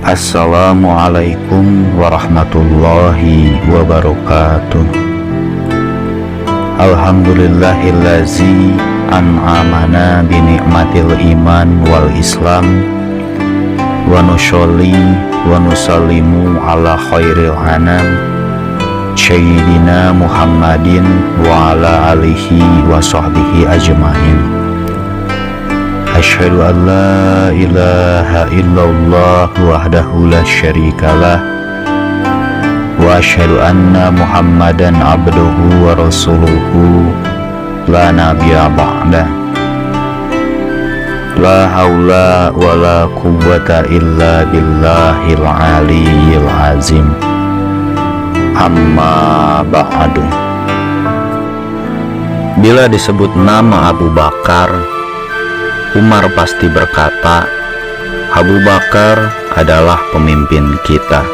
Assalamualaikum warahmatullahi wabarakatuh. Alhamdulillahillazi an'amana binikmatil iman wal islam, wa nusolli wa nusallimu ala khairil anam Sayyidina Muhammadin wa ala alihi wa sahbihi ajma'in. Asyhadu an la ilaha illallah wahdahu la syarikalah, wa asyhadu anna Muhammadan abduhu wa rasuluhu la nabiyya ba'da. La haula wa la quwwata illa billahil aliyyil azim. Amma ba'du. Bila disebut nama Abu Bakar, Umar pasti berkata, Abu Bakar adalah pemimpin kita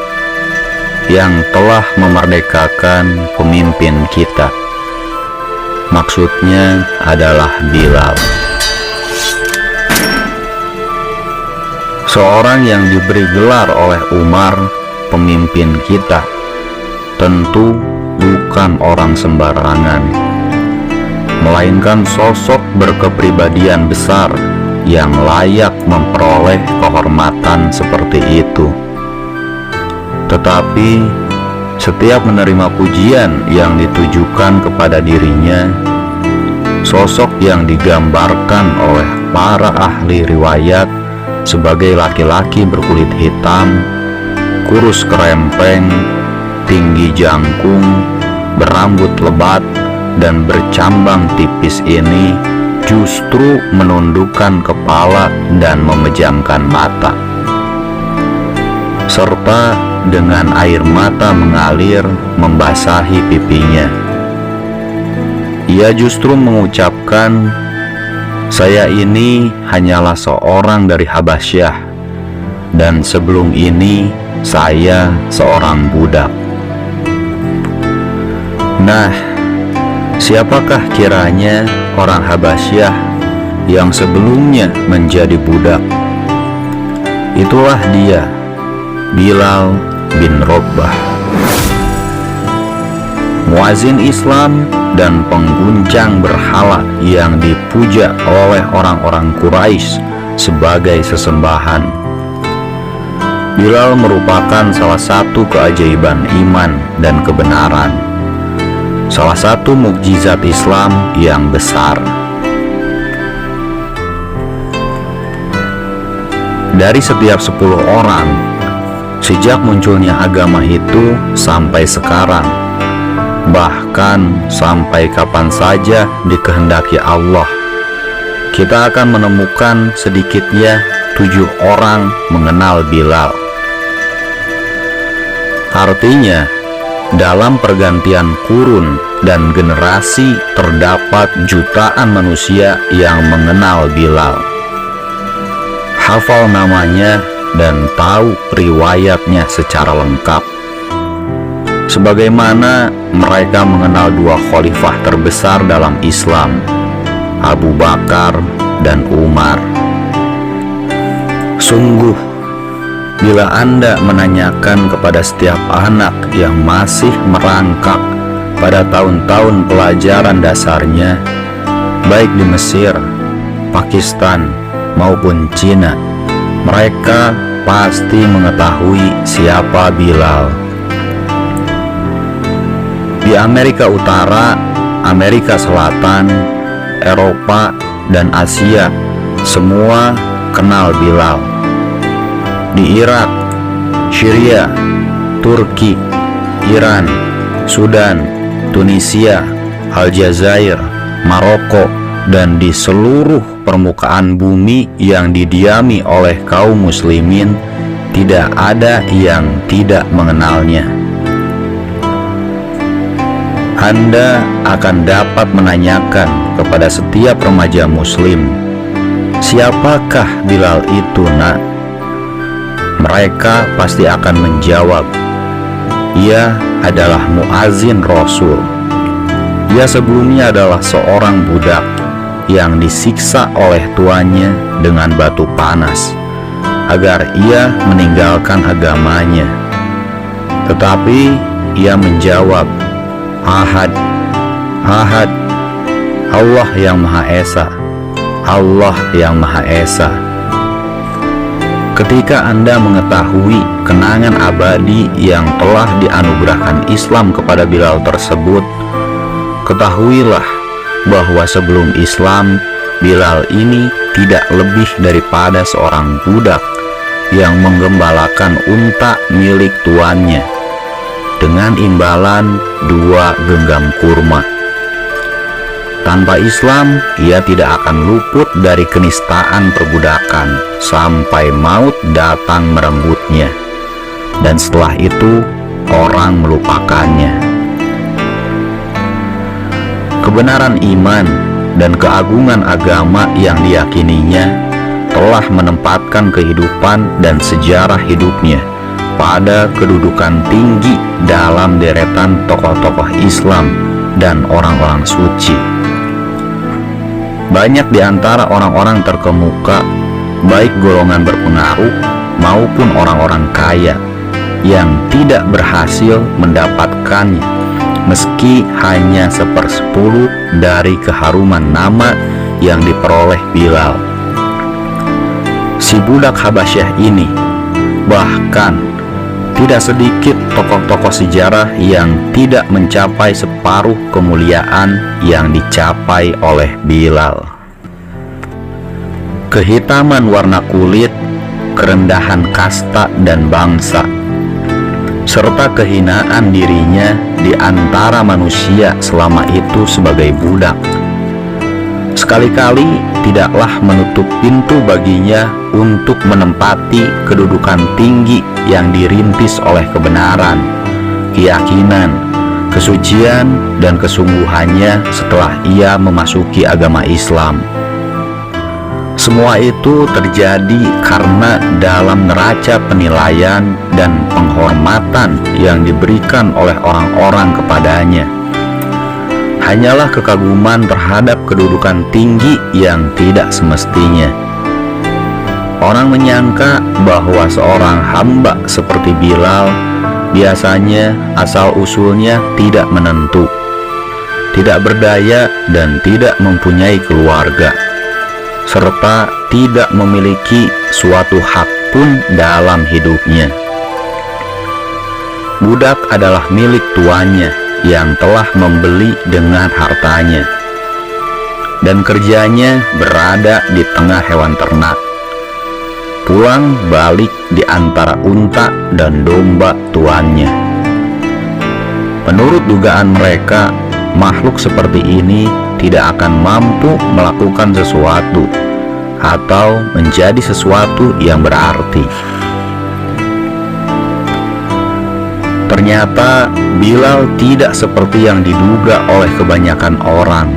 yang telah memerdekakan pemimpin kita. Maksudnya adalah Bilal, seorang yang diberi gelar oleh Umar pemimpin kita. Tentu bukan orang sembarangan, melainkan sosok berkepribadian besar yang layak memperoleh kehormatan seperti itu. Tetapi setiap menerima pujian yang ditujukan kepada dirinya, sosok yang digambarkan oleh para ahli riwayat sebagai laki-laki berkulit hitam, kurus kerempeng, tinggi jangkung, berambut lebat, dan bercambang tipis ini justru menundukkan kepala dan memejamkan mata, serta dengan air mata mengalir membasahi pipinya. Ia justru mengucapkan, "Saya ini hanyalah seorang dari Habasyah, dan sebelum ini saya seorang budak." Nah, siapakah kiranya orang Habasyah yang sebelumnya menjadi budak? Itulah dia, Bilal bin Rabah, muazin Islam dan pengguncang berhala yang dipuja oleh orang-orang Quraisy sebagai sesembahan. Bilal merupakan salah satu keajaiban iman dan kebenaran, salah satu mukjizat Islam yang besar. Dari setiap 10 orang, sejak munculnya agama itu sampai sekarang, bahkan sampai kapan saja dikehendaki Allah, kita akan menemukan sedikitnya 7 orang mengenal Bilal. Artinya, dalam pergantian kurun dan generasi terdapat jutaan manusia yang mengenal Bilal, hafal namanya dan tahu riwayatnya secara lengkap. Sebagaimana mereka mengenal 2 khalifah terbesar dalam Islam, Abu Bakar dan Umar. Sungguh, bila Anda menanyakan kepada setiap anak yang masih merangkak pada tahun-tahun pelajaran dasarnya, baik di Mesir, Pakistan, maupun Cina, mereka pasti mengetahui siapa Bilal. Di Amerika Utara, Amerika Selatan, Eropa, dan Asia, semua kenal Bilal. Di Irak, Syria, Turki, Iran, Sudan, Tunisia, Aljazair, Maroko, dan di seluruh permukaan bumi yang didiami oleh kaum muslimin, tidak ada yang tidak mengenalnya. Anda akan dapat menanyakan kepada setiap remaja muslim, "Siapakah Bilal itu, nak?" Mereka pasti akan menjawab, "Ia adalah muazin Rasul. Ia sebelumnya adalah seorang budak yang disiksa oleh tuannya dengan batu panas, agar ia meninggalkan agamanya. Tetapi ia menjawab, "Ahad, Ahad, Allah yang Maha Esa, Allah yang Maha Esa." Ketika Anda mengetahui kenangan abadi yang telah dianugerahkan Islam kepada Bilal tersebut, ketahuilah bahwa sebelum Islam, Bilal ini tidak lebih daripada seorang budak yang menggembalakan unta milik tuannya dengan imbalan 2 genggam kurma. Tanpa Islam, ia tidak akan luput dari kenistaan perbudakan sampai maut datang merenggutnya, dan setelah itu orang melupakannya. Kebenaran iman dan keagungan agama yang diyakininya telah menempatkan kehidupan dan sejarah hidupnya pada kedudukan tinggi dalam deretan tokoh-tokoh Islam dan orang-orang suci. Banyak di antara orang-orang terkemuka, baik golongan berpengaruh maupun orang-orang kaya, yang tidak berhasil mendapatkannya meski hanya 1/10 dari keharuman nama yang diperoleh Bilal. Si budak Habasyah ini, bahkan tidak sedikit tokoh-tokoh sejarah yang tidak mencapai separuh kemuliaan yang dicapai oleh Bilal. Kehitaman warna kulit, kerendahan kasta dan bangsa, serta kehinaan dirinya di antara manusia selama itu sebagai budak, sekali-kali tidaklah menutup pintu baginya untuk menempati kedudukan tinggi yang dirintis oleh kebenaran, keyakinan, kesucian, dan kesungguhannya setelah ia memasuki agama Islam. Semua itu terjadi karena dalam neraca penilaian dan penghormatan yang diberikan oleh orang-orang kepadanya, hanyalah kekaguman terhadap kedudukan tinggi yang tidak semestinya. Orang menyangka bahwa seorang hamba seperti Bilal biasanya asal-usulnya tidak menentu, tidak berdaya dan tidak mempunyai keluarga, serta tidak memiliki suatu hak pun dalam hidupnya. Budak adalah milik tuannya yang telah membeli dengan hartanya, dan kerjanya berada di tengah hewan ternak, pulang balik di antara unta dan domba tuannya. Menurut dugaan mereka, makhluk seperti ini tidak akan mampu melakukan sesuatu atau menjadi sesuatu yang berarti. Ternyata Bilal tidak seperti yang diduga oleh kebanyakan orang.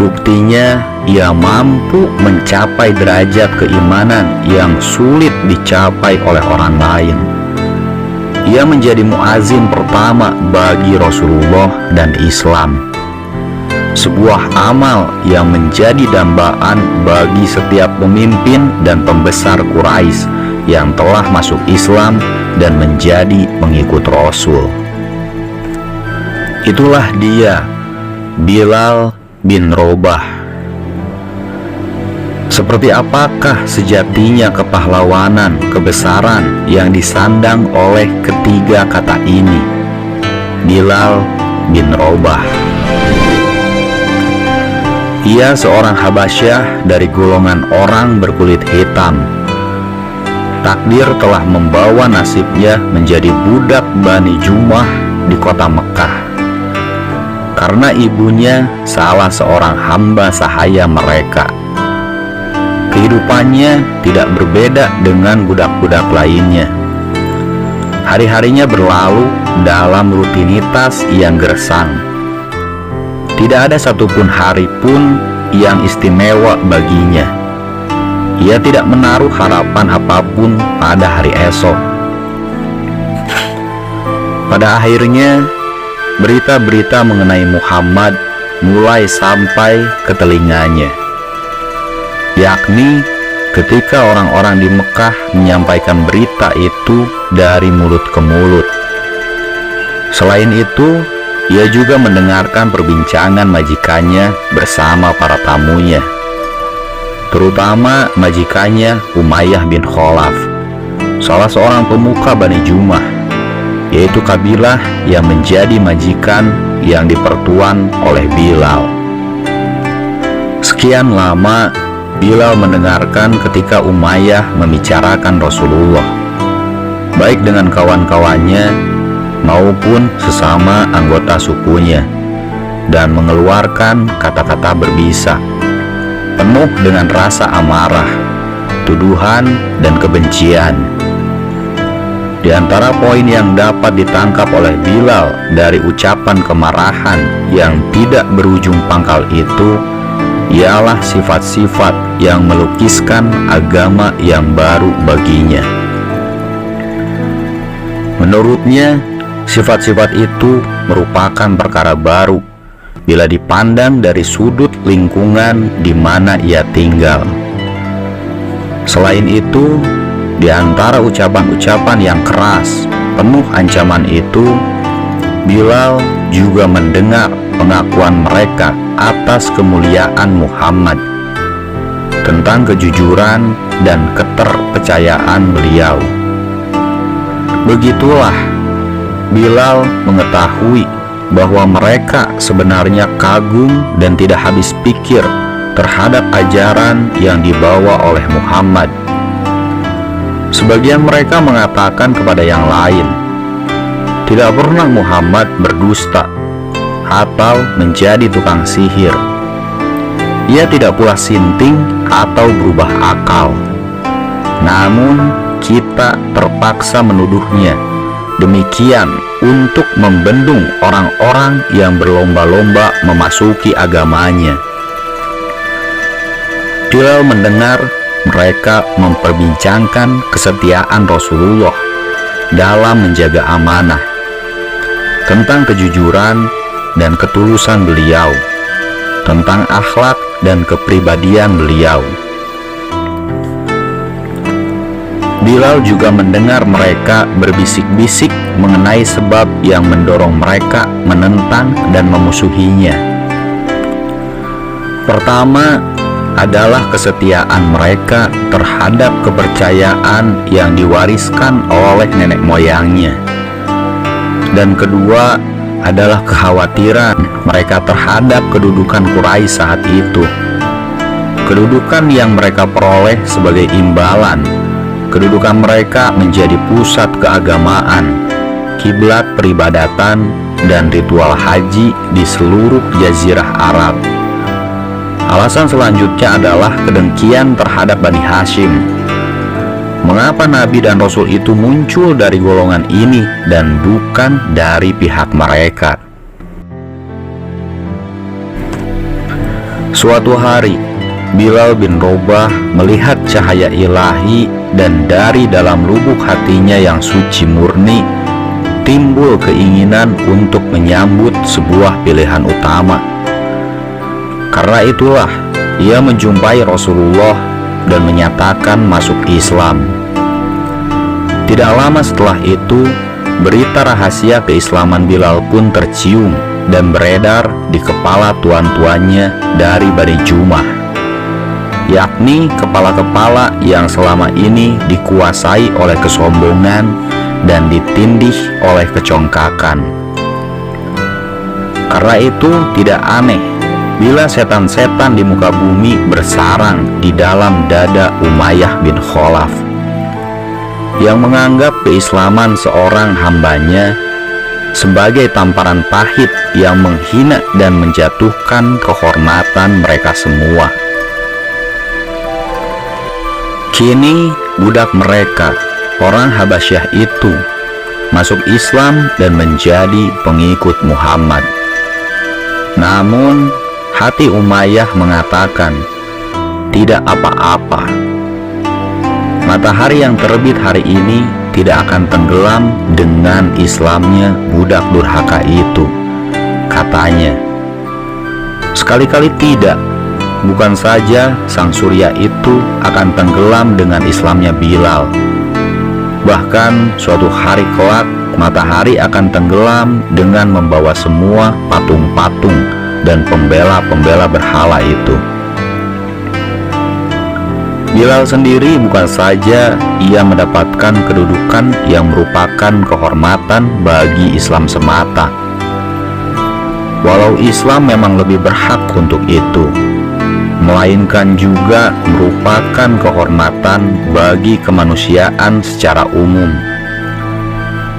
Buktinya, ia mampu mencapai derajat keimanan yang sulit dicapai oleh orang lain. Ia menjadi muazin pertama bagi Rasulullah dan Islam, sebuah amal yang menjadi dambaan bagi setiap pemimpin dan pembesar Quraisy yang telah masuk Islam dan menjadi pengikut Rasul. Itulah dia, Bilal bin Robah. Seperti apakah sejatinya kepahlawanan, kebesaran yang disandang oleh ketiga kata ini, Bilal bin Robah. Ia seorang Habasyah dari golongan orang berkulit hitam. Takdir telah membawa nasibnya menjadi budak Bani Jumah di kota Mekah, karena ibunya salah seorang hamba sahaya mereka. Kehidupannya tidak berbeda dengan budak-budak lainnya. Hari-harinya berlalu dalam rutinitas yang gersang. Tidak ada satupun hari pun yang istimewa baginya. Ia tidak menaruh harapan apapun pada hari esok. Pada akhirnya, berita-berita mengenai Muhammad mulai sampai ke telinganya, yakni ketika orang-orang di Mekah menyampaikan berita itu dari mulut ke mulut. Selain itu, ia juga mendengarkan perbincangan majikannya bersama para tamunya, terutama majikannya Umayyah bin Khalaf, salah seorang pemuka Bani Jumah, yaitu kabilah yang menjadi majikan yang dipertuan oleh Bilal. Sekian lama Bilal mendengarkan ketika Umayyah membicarakan Rasulullah, baik dengan kawan-kawannya maupun sesama anggota sukunya, dan mengeluarkan kata-kata berbisa, penuh dengan rasa amarah, tuduhan, dan kebencian. Di antara poin yang dapat ditangkap oleh Bilal dari ucapan kemarahan yang tidak berujung pangkal itu ialah sifat-sifat yang melukiskan agama yang baru baginya. Menurutnya, sifat-sifat itu merupakan perkara baru bila dipandang dari sudut lingkungan di mana ia tinggal. Selain itu, di antara ucapan-ucapan yang keras, penuh ancaman itu, Bilal juga mendengar pengakuan mereka atas kemuliaan Muhammad, tentang kejujuran dan keterpercayaan beliau. Begitulah Bilal mengetahui bahwa mereka sebenarnya kagum dan tidak habis pikir terhadap ajaran yang dibawa oleh Muhammad. Sebagian mereka mengatakan kepada yang lain, tidak pernah Muhammad berdusta atau menjadi tukang sihir. Ia tidak pula sinting atau berubah akal. Namun kita terpaksa menuduhnya demikian untuk membendung orang-orang yang berlomba-lomba memasuki agamanya. Bilal mendengar mereka memperbincangkan kesetiaan Rasulullah dalam menjaga amanah, tentang kejujuran dan ketulusan beliau, tentang akhlak dan kepribadian beliau. Bilal juga mendengar mereka berbisik-bisik mengenai sebab yang mendorong mereka menentang dan memusuhinya. Pertama adalah kesetiaan mereka terhadap kepercayaan yang diwariskan oleh nenek moyangnya. Dan kedua adalah kekhawatiran mereka terhadap kedudukan Quraisy saat itu. Kedudukan yang mereka peroleh sebagai imbalan kedudukan mereka menjadi pusat keagamaan, kiblat peribadatan, dan ritual haji di seluruh jazirah Arab. Alasan selanjutnya adalah kedengkian terhadap Bani Hashim. Mengapa Nabi dan Rasul itu muncul dari golongan ini dan bukan dari pihak mereka? Suatu hari, Bilal bin Rabah melihat cahaya ilahi, dan dari dalam lubuk hatinya yang suci murni timbul keinginan untuk menyambut sebuah pilihan utama. Karena itulah ia menjumpai Rasulullah dan menyatakan masuk Islam. Tidak lama setelah itu, berita rahasia keislaman Bilal pun tercium dan beredar di kepala tuan-tuannya dari Bani Jumah, yakni kepala-kepala yang selama ini dikuasai oleh kesombongan dan ditindih oleh kecongkakan. Karena itu tidak aneh bila setan-setan di muka bumi bersarang di dalam dada Umayyah bin Khalaf, yang menganggap keislaman seorang hambanya sebagai tamparan pahit yang menghina dan menjatuhkan kehormatan mereka semua. Kini budak mereka, orang Habasyah itu, masuk Islam dan menjadi pengikut Muhammad. Namun hati Umayyah mengatakan, tidak apa-apa. Matahari yang terbit hari ini tidak akan tenggelam dengan Islamnya budak durhaka itu, katanya. Sekali-kali tidak, bukan saja sang surya itu akan tenggelam dengan Islamnya Bilal, bahkan suatu hari kelak matahari akan tenggelam dengan membawa semua patung-patung dan pembela-pembela berhala itu. Bilal sendiri bukan saja ia mendapatkan kedudukan yang merupakan kehormatan bagi Islam semata, walau Islam memang lebih berhak untuk itu, melainkan juga merupakan kehormatan bagi kemanusiaan secara umum.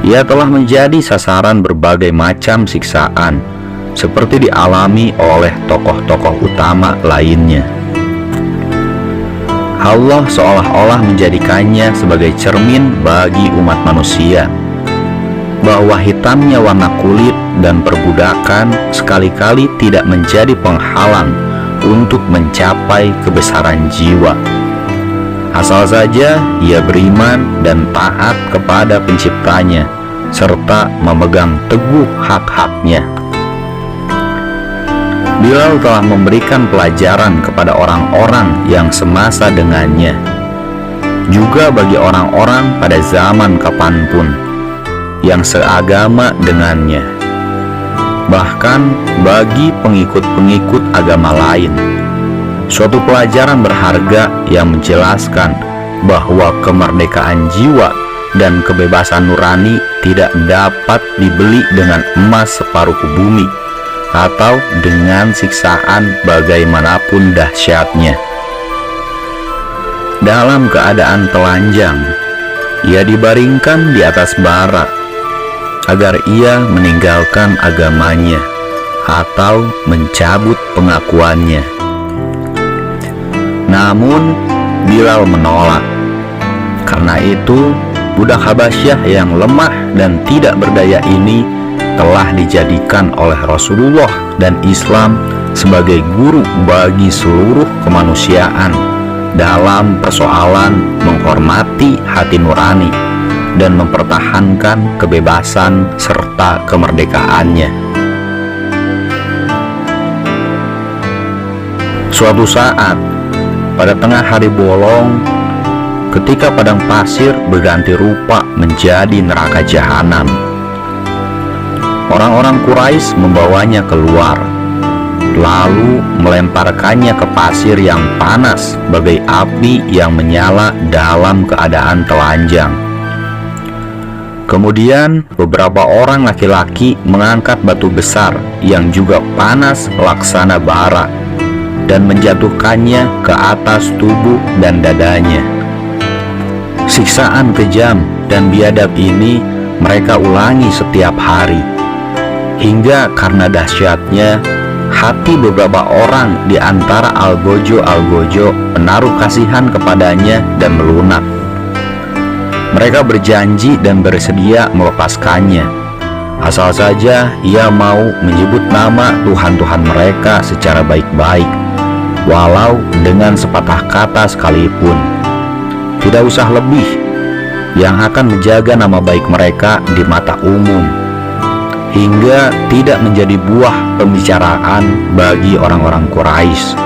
Ia telah menjadi sasaran berbagai macam siksaan, seperti dialami oleh tokoh-tokoh utama lainnya. Allah seolah-olah menjadikannya sebagai cermin bagi umat manusia, bahwa hitamnya warna kulit dan perbudakan sekali-kali tidak menjadi penghalang untuk mencapai kebesaran jiwa, asal saja ia beriman dan taat kepada penciptanya serta memegang teguh hak-haknya. Bilal telah memberikan pelajaran kepada orang-orang yang semasa dengannya, juga bagi orang-orang pada zaman kapanpun yang seagama dengannya, bahkan bagi pengikut-pengikut agama lain, suatu pelajaran berharga yang menjelaskan bahwa kemerdekaan jiwa dan kebebasan nurani tidak dapat dibeli dengan emas separuh bumi atau dengan siksaan bagaimanapun dahsyatnya. Dalam keadaan telanjang, ia dibaringkan di atas bara agar ia meninggalkan agamanya atau mencabut pengakuannya. Namun Bilal menolak. Karena itu, budak Habasyah yang lemah dan tidak berdaya ini telah dijadikan oleh Rasulullah dan Islam sebagai guru bagi seluruh kemanusiaan dalam persoalan menghormati hati nurani dan mempertahankan kebebasan serta kemerdekaannya. Suatu saat, pada tengah hari bolong, ketika padang pasir berganti rupa menjadi neraka jahanam, orang-orang Quraisy membawanya keluar, lalu melemparkannya ke pasir yang panas bagai api yang menyala dalam keadaan telanjang. Kemudian beberapa orang laki-laki mengangkat batu besar yang juga panas laksana bara dan menjatuhkannya ke atas tubuh dan dadanya. Siksaan kejam dan biadab ini mereka ulangi setiap hari, hingga karena dahsyatnya hati beberapa orang di antara algojo-algojo menaruh kasihan kepadanya dan melunak. Mereka berjanji dan bersedia melepaskannya, asal saja ia mau menyebut nama Tuhan-Tuhan mereka secara baik-baik, walau dengan sepatah kata sekalipun. Tidak usah lebih, yang akan menjaga nama baik mereka di mata umum, hingga tidak menjadi buah pembicaraan bagi orang-orang Quraisy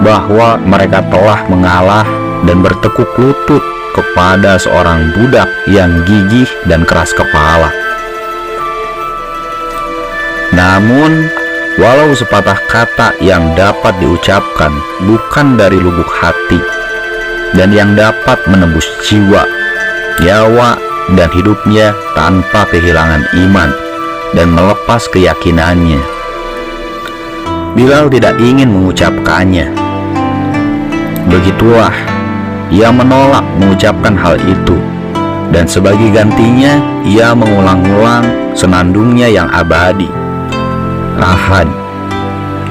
bahwa mereka telah mengalah dan bertekuk lutut kepada seorang budak yang gigih dan keras kepala. Namun, walau sepatah kata yang dapat diucapkan bukan dari lubuk hati dan yang dapat menembus jiwa, nyawa, dan hidupnya tanpa kehilangan iman dan melepas keyakinannya, Bilal tidak ingin mengucapkannya. Begitulah, ia menolak mengucapkan hal itu, dan sebagai gantinya ia mengulang-ulang senandungnya yang abadi, Ahad,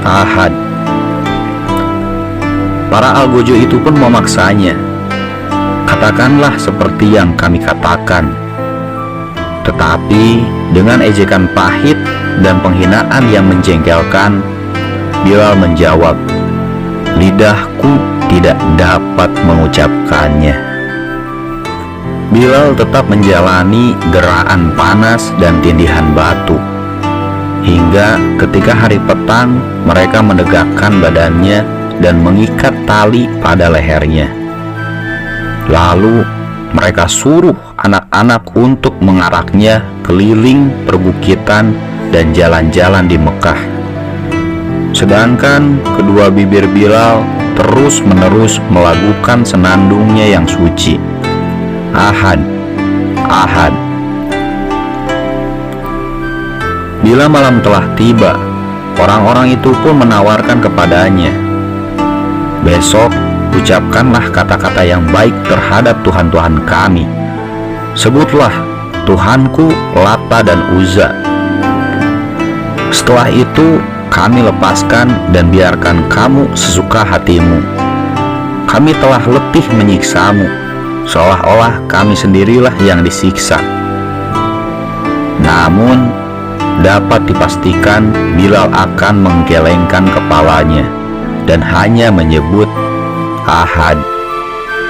Ahad. Para algojo itu pun memaksanya. Katakanlah seperti yang kami katakan. Tetapi dengan ejekan pahit dan penghinaan yang menjengkelkan, Bilal menjawab, "Lidahku tidak dapat mengucapkannya." Bilal tetap menjalani deraan panas dan tindihan batu, hingga ketika hari petang mereka menegakkan badannya dan mengikat tali pada lehernya. Lalu mereka suruh anak-anak untuk mengaraknya keliling perbukitan dan jalan-jalan di Mekah. Sedangkan kedua bibir Bilal terus-menerus melakukan senandungnya yang suci. Ahad, Ahad. Bila malam telah tiba, orang-orang itu pun menawarkan kepadanya, "Besok ucapkanlah kata-kata yang baik terhadap Tuhan-Tuhan kami. Sebutlah Tuhanku Lata dan Uzza. Setelah itu kami lepaskan dan biarkan kamu sesuka hatimu. Kami telah letih menyiksamu, seolah-olah kami sendirilah yang disiksa." Namun dapat dipastikan Bilal akan menggelengkan kepalanya dan hanya menyebut Ahad,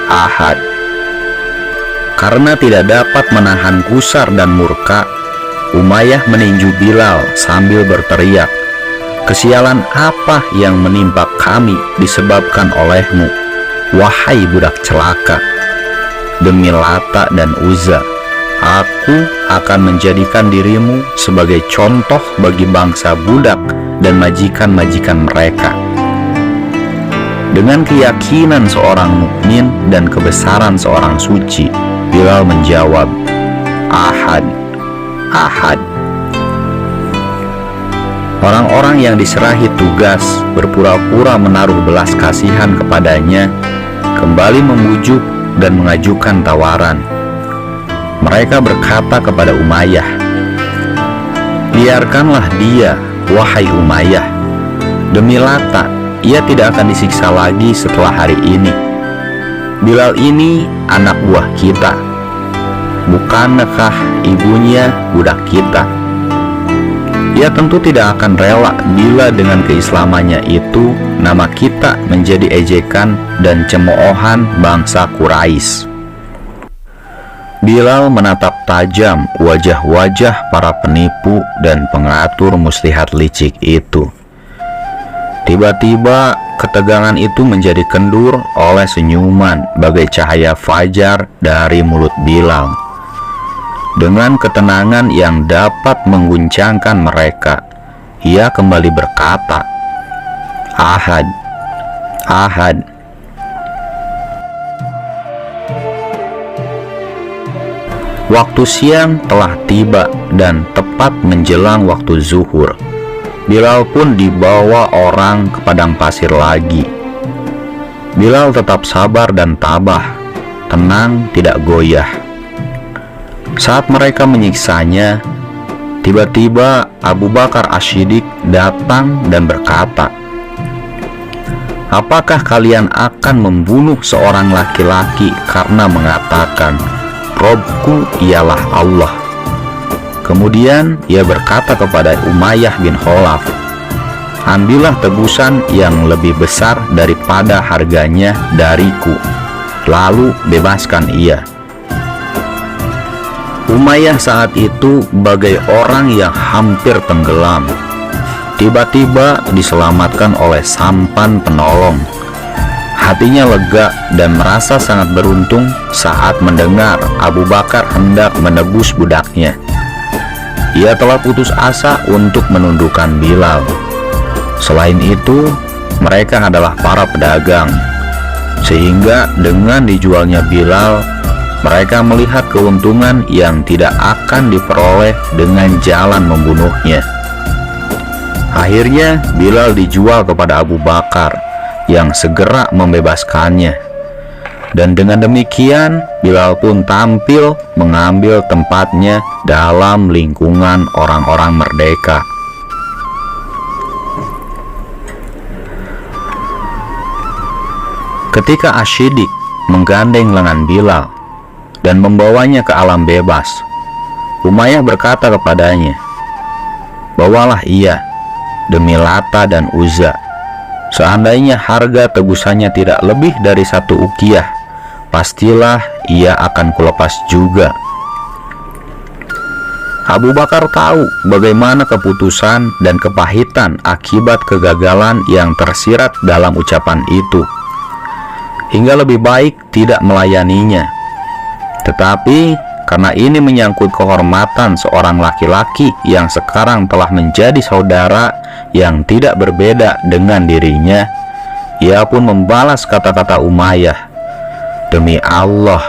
Ahad. Karena tidak dapat menahan gusar dan murka, Umayyah meninju Bilal sambil berteriak, "Kesialan apa yang menimpa kami disebabkan olehmu, wahai budak celaka? Demi Lata dan Uzza, aku akan menjadikan dirimu sebagai contoh bagi bangsa budak dan majikan-majikan mereka." Dengan keyakinan seorang mukmin dan kebesaran seorang suci, Bilal menjawab, "Ahad, Ahad." Orang-orang yang diserahi tugas berpura-pura menaruh belas kasihan kepadanya kembali membujuk dan mengajukan tawaran. Mereka berkata kepada Umayyah, "Biarkanlah dia, wahai Umayyah. Demi Lata, ia tidak akan disiksa lagi setelah hari ini. Bilal ini anak buah kita. Bukankah ibunya budak kita? Ia tentu tidak akan rela bila dengan keislamannya itu nama kita menjadi ejekan dan cemoohan bangsa Quraisy." Bilal menatap tajam wajah-wajah para penipu dan pengatur muslihat licik itu. Tiba-tiba ketegangan itu menjadi kendur oleh senyuman bagai cahaya fajar dari mulut Bilal. Dengan ketenangan yang dapat mengguncangkan mereka, ia kembali berkata, "Ahad, Ahad." Waktu siang telah tiba dan tepat menjelang waktu zuhur. Bilal pun dibawa orang ke padang pasir lagi. Bilal tetap sabar dan tabah, tenang tidak goyah. Saat mereka menyiksanya, tiba-tiba Abu Bakar As-Siddiq datang dan berkata, "Apakah kalian akan membunuh seorang laki-laki karena mengatakan, 'Robku ialah Allah'?" Kemudian ia berkata kepada Umayyah bin Khalaf, "Ambillah tebusan yang lebih besar daripada harganya dariku, lalu bebaskan ia." Umayyah saat itu bagai orang yang hampir tenggelam, tiba-tiba diselamatkan oleh sampan penolong. Hatinya lega dan merasa sangat beruntung saat mendengar Abu Bakar hendak menebus budaknya. Ia telah putus asa untuk menundukkan Bilal. Selain itu, mereka adalah para pedagang, sehingga dengan dijualnya Bilal, mereka melihat keuntungan yang tidak akan diperoleh dengan jalan membunuhnya. Akhirnya Bilal dijual kepada Abu Bakar yang segera membebaskannya. Dan dengan demikian Bilal pun tampil mengambil tempatnya dalam lingkungan orang-orang merdeka. Ketika As-Siddiq menggandeng lengan Bilal dan membawanya ke alam bebas, Umayyah berkata kepadanya, "Bawalah ia demi Lata dan Uzza. Seandainya harga tebusannya tidak lebih dari 1 uqiyah, pastilah ia akan kulepas juga." Abu Bakar tahu bagaimana keputusan dan kepahitan akibat kegagalan yang tersirat dalam ucapan itu, hingga lebih baik tidak melayaninya. Tetapi karena ini menyangkut kehormatan seorang laki-laki yang sekarang telah menjadi saudara yang tidak berbeda dengan dirinya, ia pun membalas kata-kata Umayyah, "Demi Allah,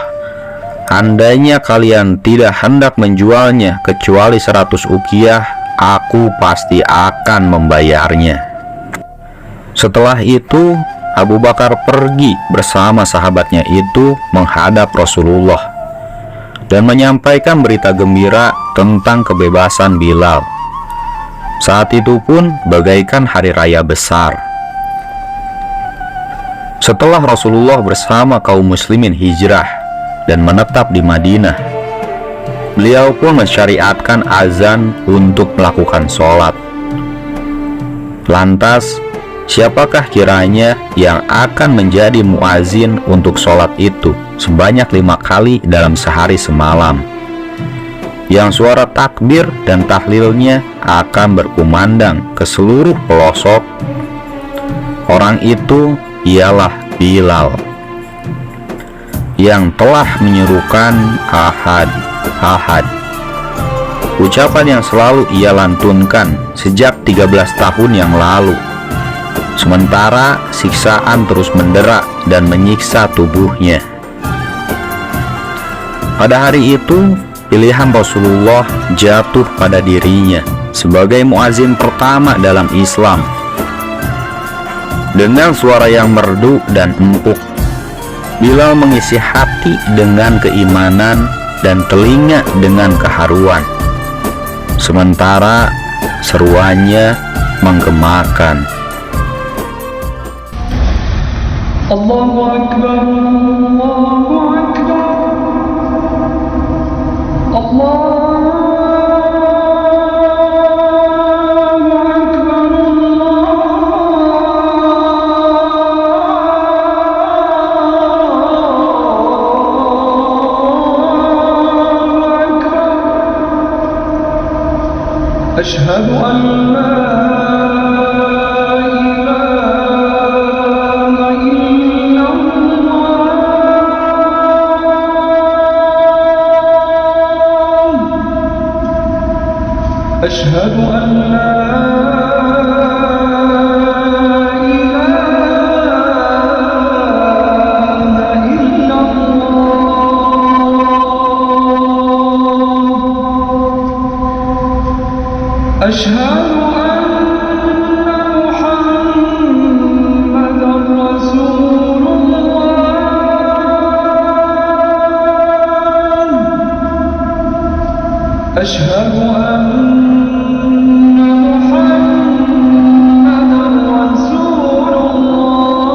andainya kalian tidak hendak menjualnya kecuali 100 uqiyah, aku pasti akan membayarnya." Setelah itu, Abu Bakar pergi bersama sahabatnya itu menghadap Rasulullah dan menyampaikan berita gembira tentang kebebasan Bilal. Saat itu pun bagaikan hari raya besar. Setelah Rasulullah bersama kaum muslimin hijrah dan menetap di Madinah, beliau pun mensyariatkan azan untuk melakukan sholat. Lantas, siapakah kiranya yang akan menjadi muazin untuk sholat itu sebanyak 5 kali dalam sehari semalam, yang suara takbir dan tahlilnya akan berkumandang ke seluruh pelosok? Orang itu ialah Bilal, yang telah menyerukan ahad, ahad, ucapan yang selalu ia lantunkan sejak 13 tahun yang lalu, sementara siksaan terus mendera dan menyiksa tubuhnya. Pada hari itu, pilihan Rasulullah jatuh pada dirinya sebagai muazin pertama dalam Islam. Dengan suara yang merdu dan empuk, Bilal mengisi hati dengan keimanan dan telinga dengan keharuan, sementara seruannya menggemakan. Allahu Akbar, Allahu Akbar, Allah. أشهد أن لا إله إلا الله أشهد أن لا إله إلا الله أشهد أن محمدًا رسول الله أشهد أن محمدًا رسول الله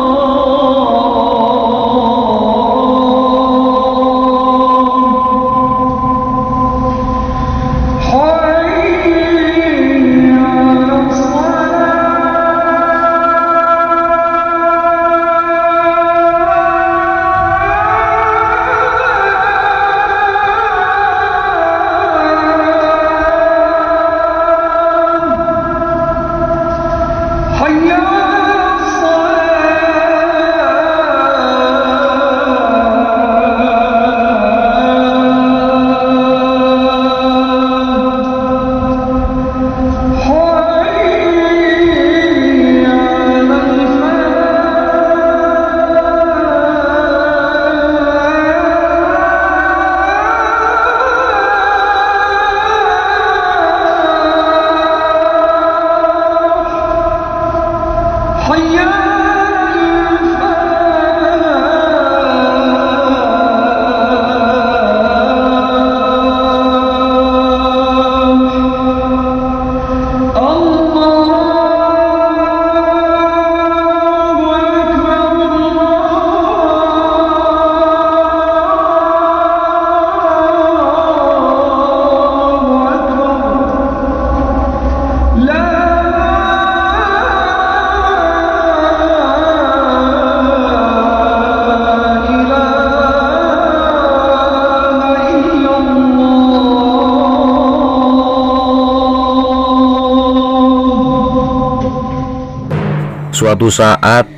Suatu saat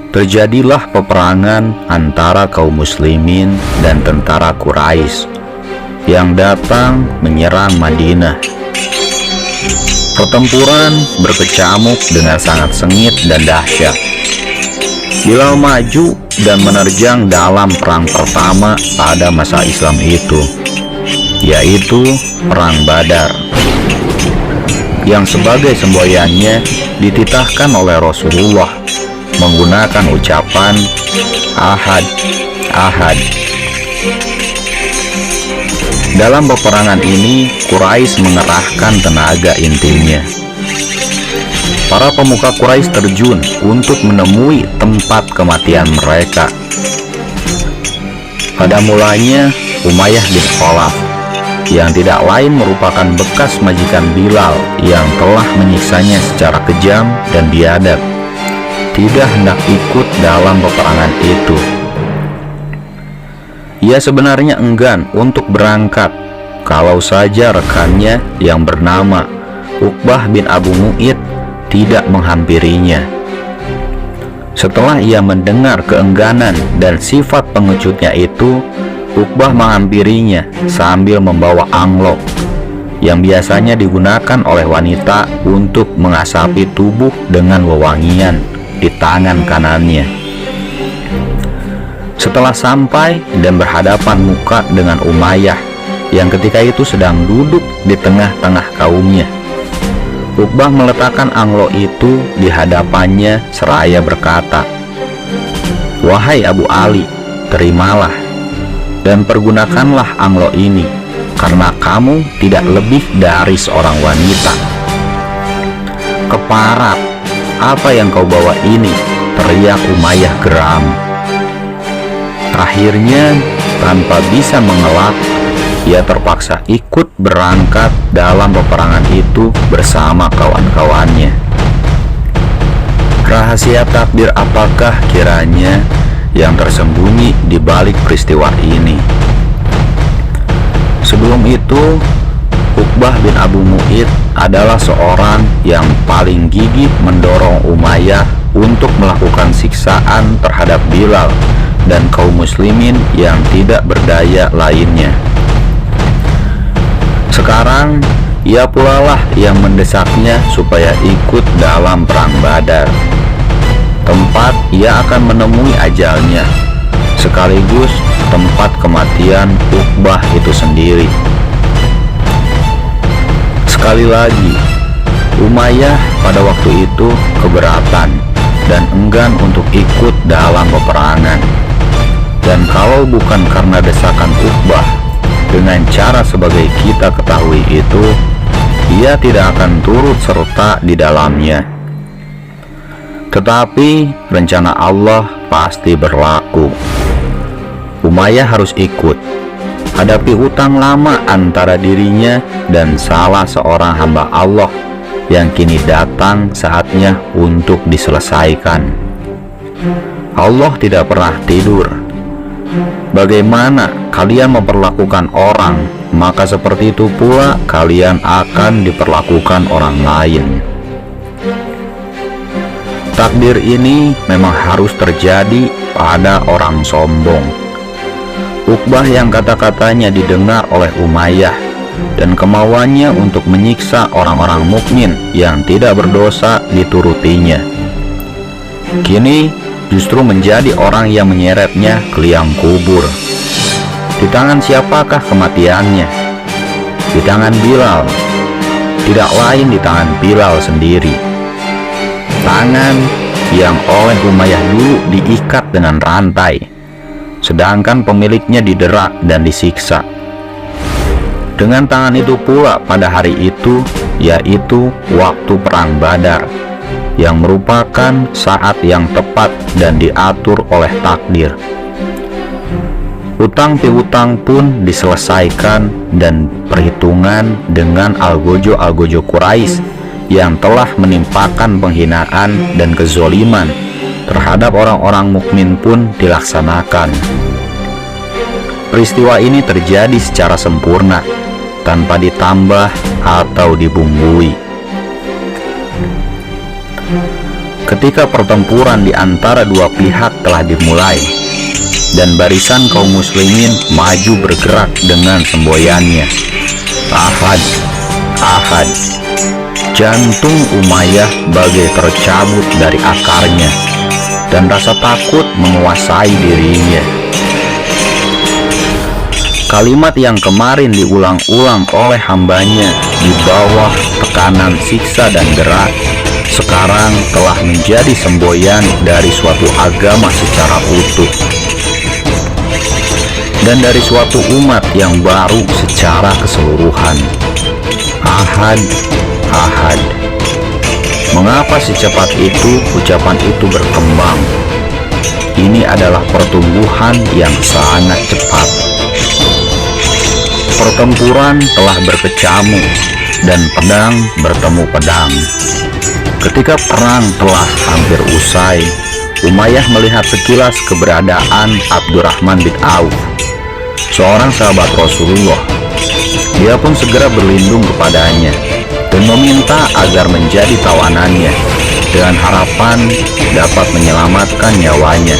terjadilah peperangan antara kaum muslimin dan tentara Quraisy yang datang menyerang Madinah. Pertempuran berkecamuk dengan sangat sengit dan dahsyat. Bilal maju dan menerjang dalam perang pertama pada masa Islam itu, yaitu Perang Badar, yang sebagai semboyannya dititahkan oleh Rasulullah menggunakan ucapan Ahad, Ahad. Dalam peperangan ini, Quraisy mengerahkan tenaga intinya. Para pemuka Quraisy terjun untuk menemui tempat kematian mereka. Pada mulanya, Umayyah bin Khalaf, yang tidak lain merupakan bekas majikan Bilal yang telah menyiksanya secara kejam dan biadab, tidak hendak ikut dalam peperangan itu. Ia sebenarnya enggan untuk berangkat kalau saja rekannya yang bernama Uqbah bin Abu Mu'id tidak menghampirinya. Setelah ia mendengar keengganan dan sifat pengecutnya itu, Uqbah menghampirinya sambil membawa anglok yang biasanya digunakan oleh wanita untuk mengasapi tubuh dengan wewangian di tangan kanannya. Setelah sampai dan berhadapan muka dengan Umayyah yang ketika itu sedang duduk di tengah-tengah kaumnya, Uqbah meletakkan anglo itu di hadapannya seraya berkata, "Wahai Abu Ali, terimalah dan pergunakanlah anglo ini, karena kamu tidak lebih dari seorang wanita." "Keparat, apa yang kau bawa ini?" teriak Umayyah geram. Akhirnya, tanpa bisa mengelak, ia terpaksa ikut berangkat dalam peperangan itu bersama kawan-kawannya. Rahasia takdir apakah kiranya yang tersembunyi di balik peristiwa ini? Sebelum itu, Uqbah bin Abu Mu'id adalah seorang yang paling gigih mendorong Umayyah untuk melakukan siksaan terhadap Bilal dan kaum muslimin yang tidak berdaya lainnya. Sekarang ia pula lah yang mendesaknya supaya ikut dalam perang Badar, tempat ia akan menemui ajalnya, sekaligus tempat kematian Uqbah itu sendiri. Sekali lagi, Umayyah pada waktu itu keberatan dan enggan untuk ikut dalam peperangan. Dan kalau bukan karena desakan Uqbah dengan cara sebagai kita ketahui itu, ia tidak akan turut serta di dalamnya. Tetapi rencana Allah pasti berlaku. Umayyah harus ikut, hadapi hutang lama antara dirinya dan salah seorang hamba Allah yang kini datang saatnya untuk diselesaikan. Allah tidak pernah tidur. Bagaimana kalian memperlakukan orang, maka seperti itu pula kalian akan diperlakukan orang lain. Takdir ini memang harus terjadi pada orang sombong. Uqbah yang kata-katanya didengar oleh Umayyah dan kemauannya untuk menyiksa orang-orang mukmin yang tidak berdosa diturutinya, kini justru menjadi orang yang menyeretnya ke liang kubur. Di tangan siapakah kematiannya? Di tangan Bilal. Tidak lain di tangan Bilal sendiri. Tangan yang oleh Umayyah dulu diikat dengan rantai, sedangkan pemiliknya didera dan disiksa. Dengan tangan itu pula pada hari itu, yaitu waktu perang Badar, yang merupakan saat yang tepat dan diatur oleh takdir. Utang piutang pun diselesaikan dan perhitungan dengan algojo-algojo Quraisy yang telah menimpakan penghinaan dan kezoliman terhadap orang-orang mukmin pun dilaksanakan. Peristiwa ini terjadi secara sempurna, tanpa ditambah atau dibumbui. Ketika pertempuran di antara dua pihak telah dimulai dan barisan kaum muslimin maju bergerak dengan semboyannya, Ahad, Ahad, jantung Umayyah bagai tercabut dari akarnya dan rasa takut menguasai dirinya. Kalimat yang kemarin diulang-ulang oleh hambanya di bawah tekanan siksa dan gerak sekarang telah menjadi semboyan dari suatu agama secara utuh dan dari suatu umat yang baru secara keseluruhan. Ahad, Ahad. Mengapa secepat itu ucapan itu berkembang? Ini adalah pertumbuhan yang sangat cepat. Pertempuran telah berkecamuk dan pedang bertemu pedang. Ketika perang telah hampir usai, Umayyah melihat sekilas keberadaan Abdurrahman bin Auf, seorang sahabat Rasulullah. Dia pun segera berlindung kepadanya dan meminta agar menjadi tawanannya dengan harapan dapat menyelamatkan nyawanya.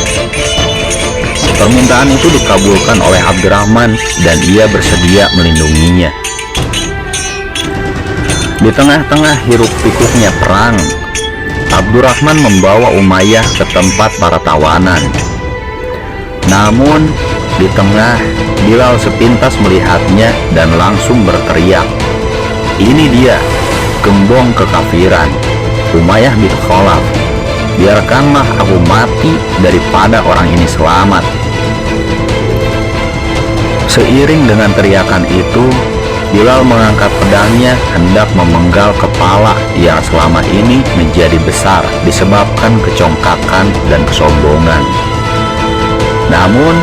Permintaan itu dikabulkan oleh Abdurrahman dan ia bersedia melindunginya. Di tengah-tengah hiruk-pikuknya perang, Abdurrahman membawa Umayyah ke tempat para tawanan. Namun, di tengah, Bilal sepintas melihatnya dan langsung berteriak, "Ini dia, gembong kekafiran, Umayyah bin Khalaf. Biarkanlah aku mati daripada orang ini selamat." Seiring dengan teriakan itu, Bilal mengangkat pedangnya hendak memenggal kepala yang selama ini menjadi besar disebabkan kecongkakan dan kesombongan. Namun,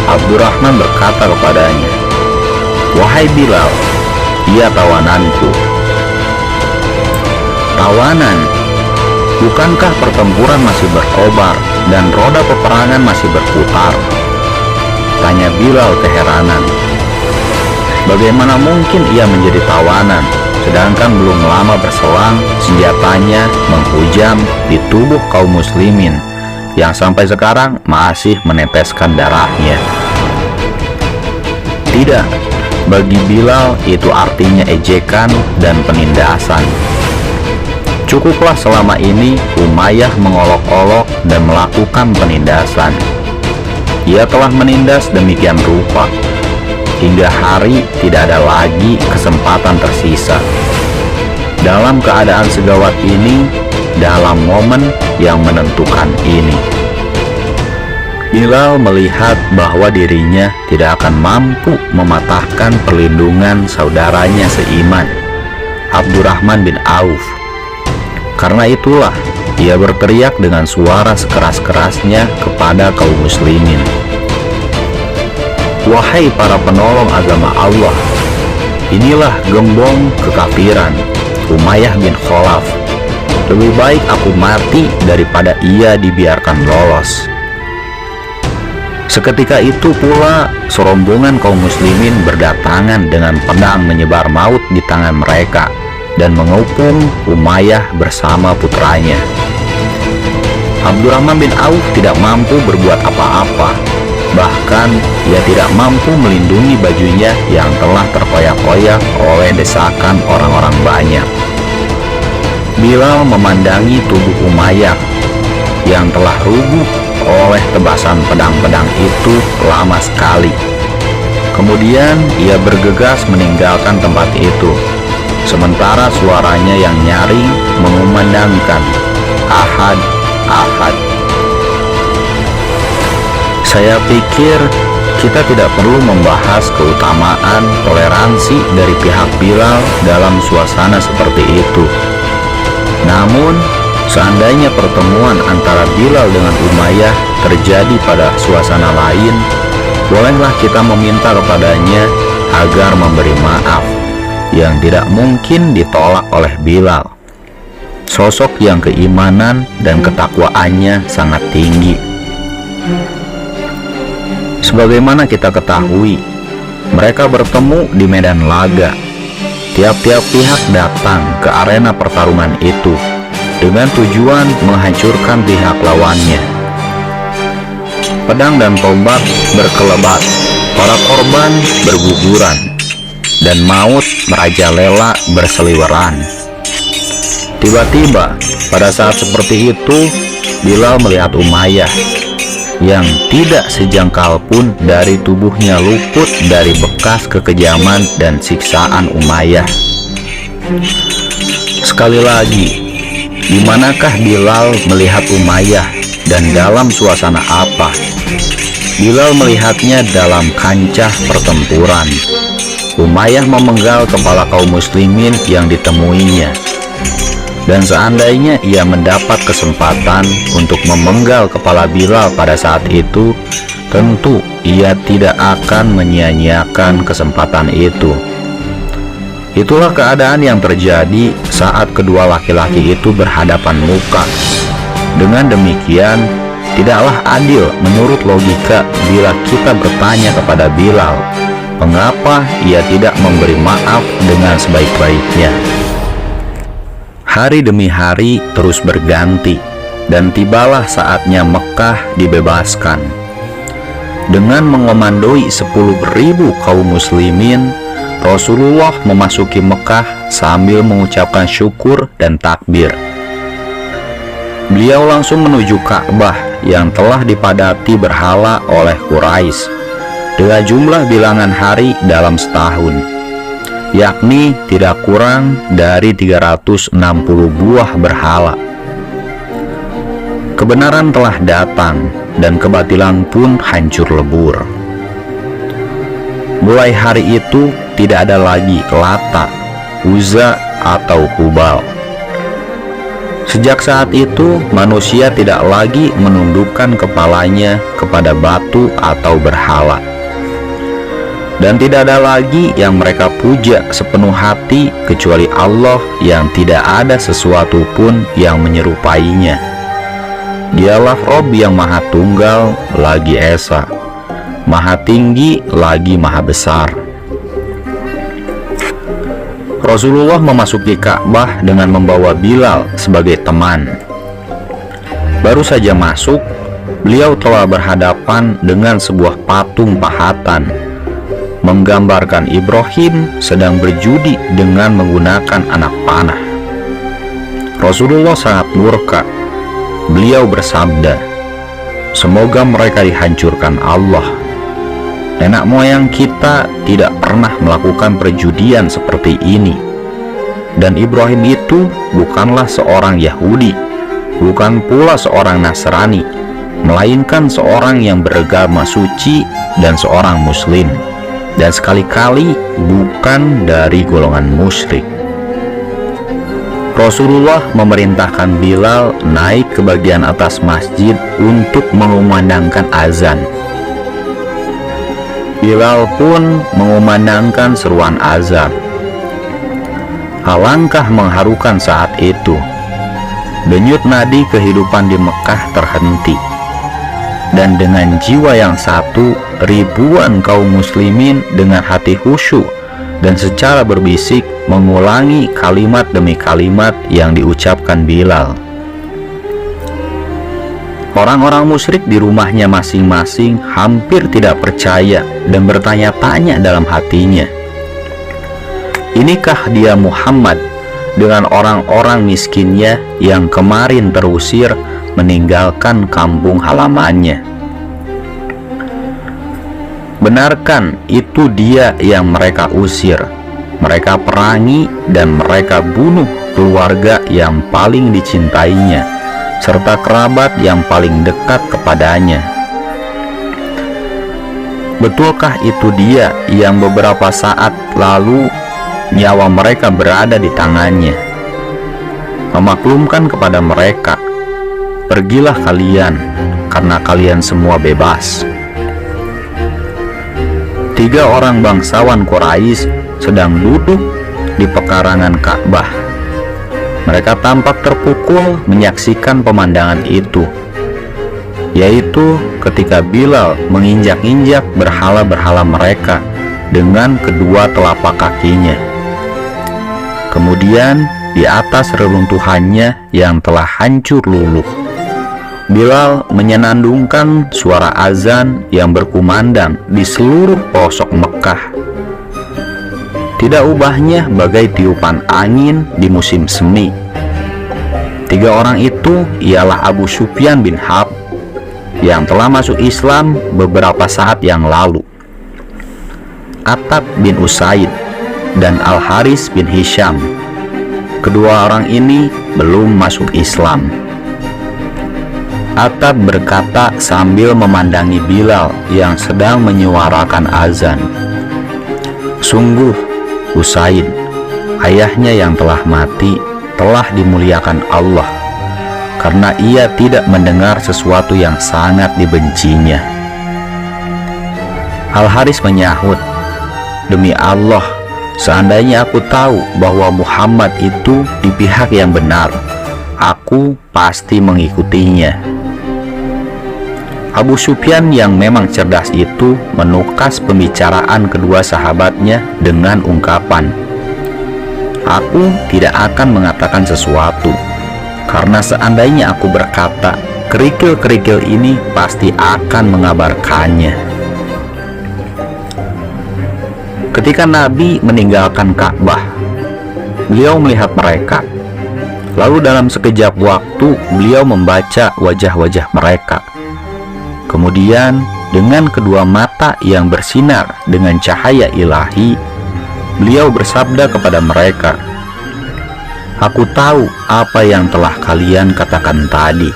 Abdurrahman berkata kepadanya, "Wahai Bilal, dia tawananku." "Tawanan? Bukankah pertempuran masih berkobar dan roda peperangan masih berputar?" tanya Bilal keheranan. Bagaimana mungkin ia menjadi tawanan, sedangkan belum lama berselang senjatanya menghujam di tubuh kaum muslimin yang sampai sekarang masih meneteskan darahnya. Tidak, bagi Bilal itu artinya ejekan dan penindasan. Cukuplah selama ini Umayyah mengolok-olok dan melakukan penindasan. Ia telah menindas demikian rupa hingga hari tidak ada lagi kesempatan tersisa. Dalam keadaan segawat ini, dalam momen yang menentukan ini, Bilal melihat bahwa dirinya tidak akan mampu mematahkan perlindungan saudaranya seiman, Abdurrahman bin Auf. Karena itulah ia berteriak dengan suara sekeras-kerasnya kepada kaum muslimin, "Wahai para penolong agama Allah, inilah gembong kekafiran, Umayyah bin Khalaf. Lebih baik aku mati daripada ia dibiarkan lolos." Seketika itu pula serombongan kaum muslimin berdatangan dengan pedang menyebar maut di tangan mereka dan mengepung Umayyah bersama putranya. Abdurrahman bin Auf tidak mampu berbuat apa-apa. Bahkan ia tidak mampu melindungi bajunya yang telah terkoyak-koyak oleh desakan orang-orang banyak. Bilal memandangi tubuh Umayyah yang telah rubuh oleh tebasan pedang-pedang itu lama sekali. Kemudian ia bergegas meninggalkan tempat itu, sementara suaranya yang nyaring mengumandangkan, "Ahad, Ahad." Saya pikir kita tidak perlu membahas keutamaan toleransi dari pihak Bilal dalam suasana seperti itu. Namun, seandainya pertemuan antara Bilal dengan Umayyah terjadi pada suasana lain, bolehlah kita meminta kepadanya agar memberi maaf yang tidak mungkin ditolak oleh Bilal, sosok yang keimanan dan ketakwaannya sangat tinggi. Sebagaimana kita ketahui, mereka bertemu di medan laga. Tiap-tiap pihak datang ke arena pertarungan itu dengan tujuan menghancurkan pihak lawannya. Pedang dan tombak berkelebat, para korban berguguran, dan maut merajalela berseliweran. Tiba-tiba, pada saat seperti itu, Bilal melihat Umayyah yang tidak sejengkal pun dari tubuhnya luput dari bekas kekejaman dan siksaan Umayyah. Sekali lagi, di manakah Bilal melihat Umayyah dan dalam suasana apa? Bilal melihatnya dalam kancah pertempuran. Umayyah memenggal kepala kaum muslimin yang ditemuinya. Dan seandainya ia mendapat kesempatan untuk memenggal kepala Bilal pada saat itu, tentu ia tidak akan menyia-nyiakan kesempatan itu. Itulah keadaan yang terjadi saat kedua laki-laki itu berhadapan muka. Dengan demikian, tidaklah adil menurut logika bila kita bertanya kepada Bilal, mengapa ia tidak memberi maaf dengan sebaik-baiknya. Hari demi hari terus berganti, dan tibalah saatnya Mekah dibebaskan. Dengan mengomandoi 10.000 kaum muslimin, Rasulullah memasuki Mekah sambil mengucapkan syukur dan takbir. Beliau langsung menuju Ka'bah yang telah dipadati berhala oleh Quraisy dengan jumlah bilangan hari dalam setahun, yakni tidak kurang dari 360 buah berhala. Kebenaran telah datang dan kebatilan pun hancur lebur. Mulai hari itu tidak ada lagi Lata, Uzza atau Hubal. Sejak saat itu manusia tidak lagi menundukkan kepalanya kepada batu atau berhala. Dan tidak ada lagi yang mereka puja sepenuh hati kecuali Allah yang tidak ada sesuatu pun yang menyerupainya. Dialah Rob yang Maha Tunggal lagi Esa, Maha Tinggi lagi Maha Besar. Rasulullah memasuki Ka'bah dengan membawa Bilal sebagai teman. Baru saja masuk, beliau telah berhadapan dengan sebuah patung pahatan menggambarkan Ibrahim sedang berjudi dengan menggunakan anak panah. Rasulullah sangat murka. Beliau bersabda, "Semoga mereka dihancurkan Allah. Nenek moyang kita tidak pernah melakukan perjudian seperti ini. Dan Ibrahim itu bukanlah seorang Yahudi, bukan pula seorang Nasrani, melainkan seorang yang beragama suci dan seorang Muslim, dan sekali-kali bukan dari golongan musyrik." Rasulullah memerintahkan Bilal naik ke bagian atas masjid untuk mengumandangkan azan. Bilal pun mengumandangkan seruan azan. Alangkah mengharukan saat itu. Denyut nadi kehidupan di Mekah terhenti. Dan dengan jiwa yang satu, ribuan kaum muslimin dengan hati khusyuk dan secara berbisik mengulangi kalimat demi kalimat yang diucapkan Bilal. Orang-orang musyrik di rumahnya masing-masing hampir tidak percaya dan bertanya-tanya dalam hatinya, inikah dia Muhammad dengan orang-orang miskinnya yang kemarin terusir meninggalkan kampung halamannya? Benarkan itu dia yang mereka usir, mereka perangi, dan mereka bunuh keluarga yang paling dicintainya serta kerabat yang paling dekat kepadanya? Betulkah itu dia yang beberapa saat lalu nyawa mereka berada di tangannya? Memaklumkan kepada mereka, "Pergilah kalian, karena kalian semua bebas." 3 orang bangsawan Quraisy sedang duduk di pekarangan Ka'bah. Mereka tampak terpukul menyaksikan pemandangan itu, yaitu ketika Bilal menginjak-injak berhala-berhala mereka dengan kedua telapak kakinya. Kemudian di atas reruntuhannya yang telah hancur luluh. Bilal menyenandungkan suara azan yang berkumandang di seluruh pelosok Mekah. Tidak ubahnya bagai tiupan angin di musim semi. Tiga orang itu ialah Abu Sufyan bin Harb yang telah masuk Islam beberapa saat yang lalu, Attab bin Usaid, dan Al-Haris bin Hisham. Kedua orang ini belum masuk Islam. Attab berkata sambil memandangi Bilal yang sedang menyuarakan azan, "Sungguh, Usaid, ayahnya yang telah mati, telah dimuliakan Allah, karena ia tidak mendengar sesuatu yang sangat dibencinya." Al-Haris menyahut, "Demi Allah, seandainya aku tahu bahwa Muhammad itu di pihak yang benar, aku pasti mengikutinya." Abu Sufyan yang memang cerdas itu menukas pembicaraan kedua sahabatnya dengan ungkapan, "Aku tidak akan mengatakan sesuatu, karena seandainya aku berkata, kerikil-kerikil ini pasti akan mengabarkannya." Ketika Nabi meninggalkan Ka'bah, beliau melihat mereka. Lalu dalam sekejap waktu beliau membaca wajah-wajah mereka. Kemudian dengan kedua mata yang bersinar dengan cahaya ilahi, beliau bersabda kepada mereka, "Aku tahu apa yang telah kalian katakan tadi."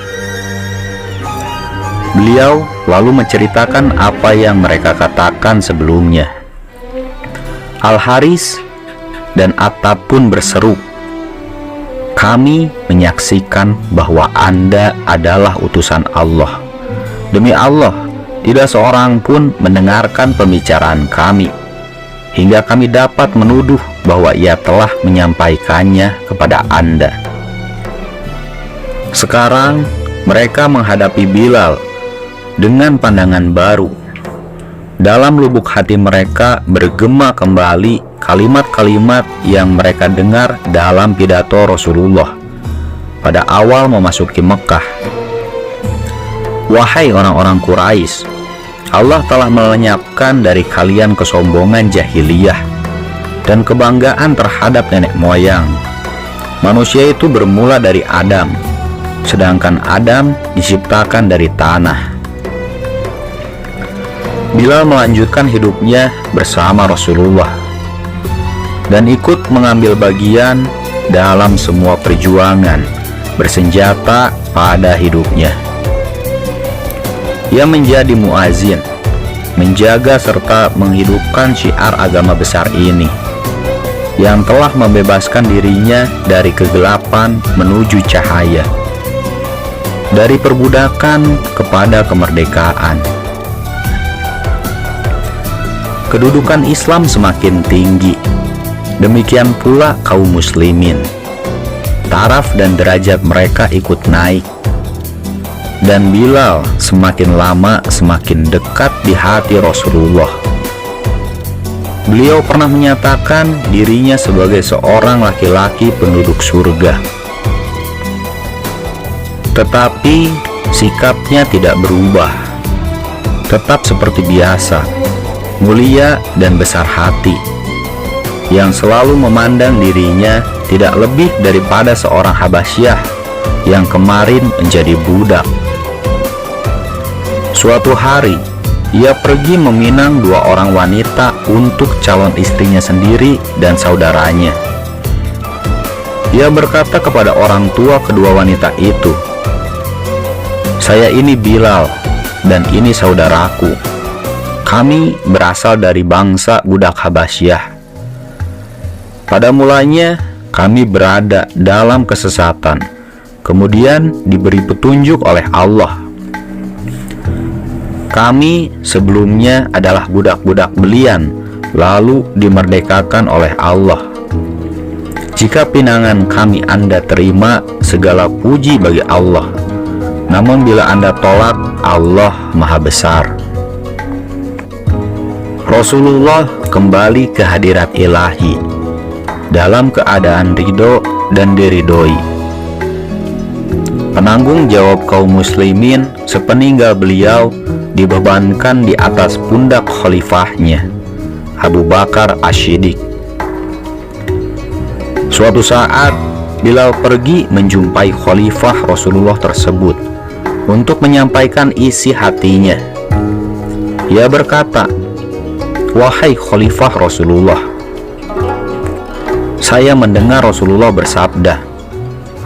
Beliau lalu menceritakan apa yang mereka katakan sebelumnya. Al-Haris dan Attab pun berseru, "Kami menyaksikan bahwa Anda adalah utusan Allah. Demi Allah, tidak seorang pun mendengarkan pembicaraan kami, hingga kami dapat menuduh bahwa ia telah menyampaikannya kepada Anda." Sekarang mereka menghadapi Bilal dengan pandangan baru. Dalam lubuk hati mereka bergema kembali kalimat-kalimat yang mereka dengar dalam pidato Rasulullah pada awal memasuki Mekah. "Wahai orang-orang Quraisy, Allah telah melenyapkan dari kalian kesombongan jahiliyah dan kebanggaan terhadap nenek moyang. Manusia itu bermula dari Adam, sedangkan Adam diciptakan dari tanah." Bilal melanjutkan hidupnya bersama Rasulullah dan ikut mengambil bagian dalam semua perjuangan bersenjata pada hidupnya. Ia menjadi muazin, menjaga serta menghidupkan syiar agama besar ini, yang telah membebaskan dirinya dari kegelapan menuju cahaya, dari perbudakan kepada kemerdekaan. Kedudukan Islam semakin tinggi, demikian pula kaum muslimin. Taraf dan derajat mereka ikut naik, dan Bilal semakin lama semakin dekat di hati Rasulullah. Beliau pernah menyatakan dirinya sebagai seorang laki-laki penduduk surga. Tetapi sikapnya tidak berubah, tetap seperti biasa, mulia dan besar hati, yang selalu memandang dirinya tidak lebih daripada seorang Habasyah yang kemarin menjadi budak. Suatu hari, ia pergi meminang dua orang wanita untuk calon istrinya sendiri dan saudaranya. Ia berkata kepada orang tua kedua wanita itu, "Saya ini Bilal, dan ini saudaraku. Kami berasal dari bangsa budak Habasyah. Pada mulanya, kami berada dalam kesesatan, kemudian diberi petunjuk oleh Allah. Kami sebelumnya adalah budak-budak belian, lalu dimerdekakan oleh Allah. Jika pinangan kami Anda terima, segala puji bagi Allah. Namun bila Anda tolak, Allah Maha Besar." Rasulullah kembali ke hadirat ilahi. dalam keadaan ridho dan diridhoi. Penanggung jawab kaum muslimin sepeninggal beliau dibebankan di atas pundak khalifahnya, Abu Bakar Asy-Shiddiq. Suatu saat Bilal pergi menjumpai khalifah Rasulullah tersebut untuk menyampaikan isi hatinya. Ia berkata, "Wahai khalifah Rasulullah, saya mendengar Rasulullah bersabda,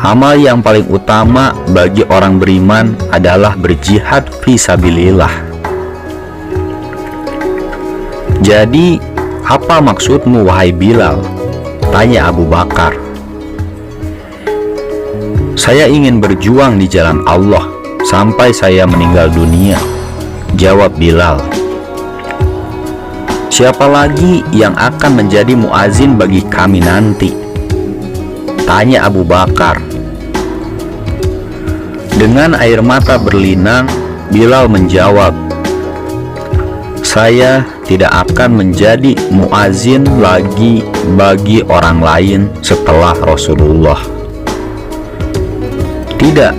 amal yang paling utama bagi orang beriman adalah berjihad fisabilillah. Jadi, apa maksudmu wahai Bilal?" tanya Abu Bakar. "Saya ingin berjuang di jalan Allah sampai saya meninggal dunia," jawab Bilal. "Siapa lagi yang akan menjadi muazin bagi kami nanti?" tanya Abu Bakar. Dengan air mata berlinang, Bilal menjawab, "Saya tidak akan menjadi muazin lagi bagi orang lain setelah Rasulullah." "Tidak,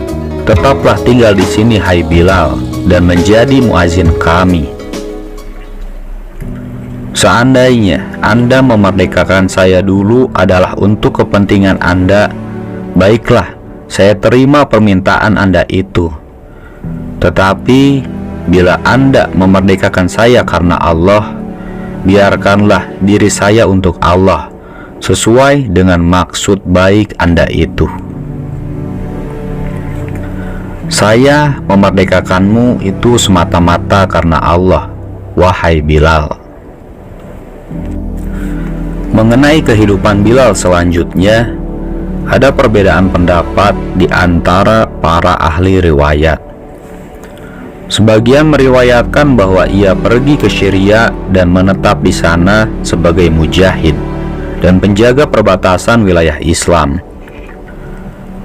tetaplah tinggal di sini hai Bilal dan menjadi muazin kami. Seandainya Anda memerdekakan saya dulu adalah untuk kepentingan Anda, baiklah, saya terima permintaan Anda itu. Tetapi bila Anda memerdekakan saya karena Allah, biarkanlah diri saya untuk Allah, sesuai dengan maksud baik Anda itu. Saya memerdekakanmu itu semata-mata karena Allah, wahai Bilal." Mengenai kehidupan Bilal selanjutnya, ada perbedaan pendapat di antara para ahli riwayat. Sebagian meriwayatkan bahwa ia pergi ke Syria dan menetap di sana sebagai mujahid dan penjaga perbatasan wilayah Islam.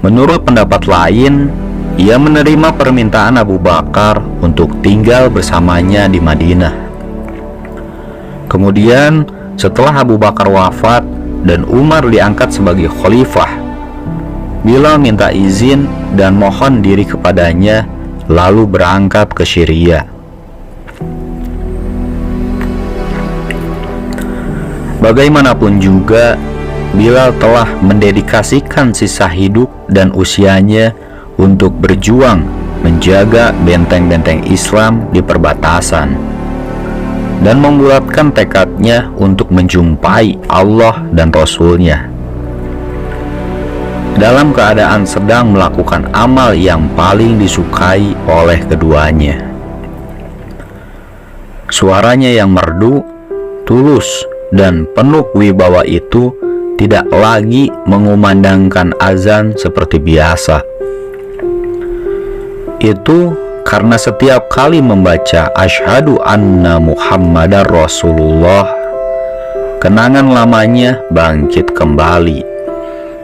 Menurut pendapat lain, ia menerima permintaan Abu Bakar untuk tinggal bersamanya di Madinah. Kemudian, setelah Abu Bakar wafat dan Umar diangkat sebagai khalifah, Bilal minta izin dan mohon diri kepadanya, lalu berangkat ke Syria. Bagaimanapun juga, Bilal telah mendedikasikan sisa hidup dan usianya untuk berjuang menjaga benteng-benteng Islam di perbatasan dan membulatkan tekadnya untuk menjumpai Allah dan Rasul-Nya dalam keadaan sedang melakukan amal yang paling disukai oleh keduanya. Suaranya yang merdu, tulus, dan penuh wibawa itu tidak lagi mengumandangkan azan seperti biasa. Itu karena setiap kali membaca Asyhadu anna Muhammadar Rasulullah, kenangan lamanya bangkit kembali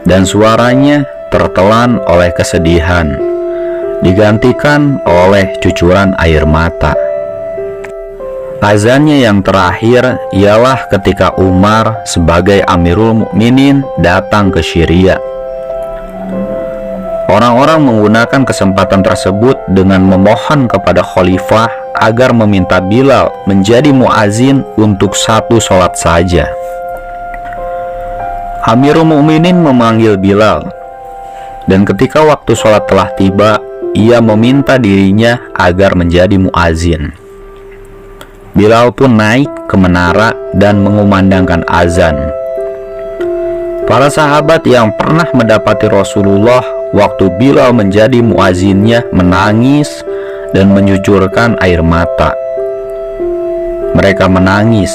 dan suaranya tertelan oleh kesedihan, digantikan oleh cucuran air mata. Azannya yang terakhir ialah ketika Umar sebagai Amirul Mukminin datang ke Syria. Orang-orang menggunakan kesempatan tersebut dengan memohon kepada khalifah agar meminta Bilal menjadi muazin untuk satu sholat saja. Amirul Mukminin memanggil Bilal, dan ketika waktu sholat telah tiba, ia meminta dirinya agar menjadi muazin. Bilal pun naik ke menara dan mengumandangkan azan. Para sahabat yang pernah mendapati Rasulullah waktu Bilal menjadi muazinnya menangis dan mencucurkan air mata. Mereka menangis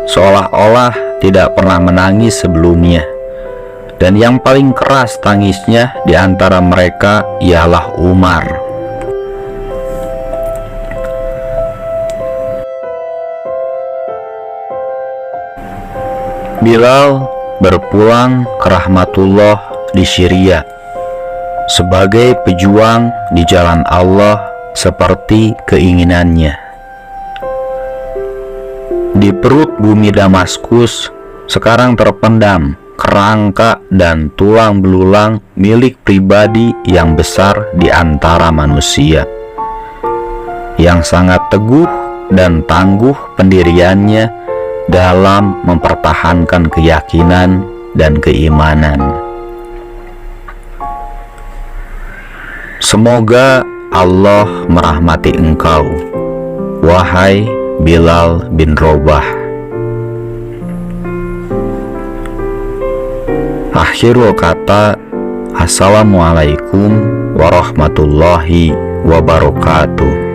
seolah-olah tidak pernah menangis sebelumnya. Dan yang paling keras tangisnya di antara mereka ialah Umar. Bilal berpulang ke rahmatullah di Syria sebagai pejuang di jalan Allah seperti keinginannya. Di perut bumi Damaskus sekarang terpendam kerangka dan tulang belulang milik pribadi yang besar di antara manusia, yang sangat teguh dan tangguh pendiriannya dalam mempertahankan keyakinan dan keimanan. Semoga Allah merahmati engkau, wahai Bilal bin Rabah. Akhirul kata, assalamualaikum warahmatullahi wabarakatuh.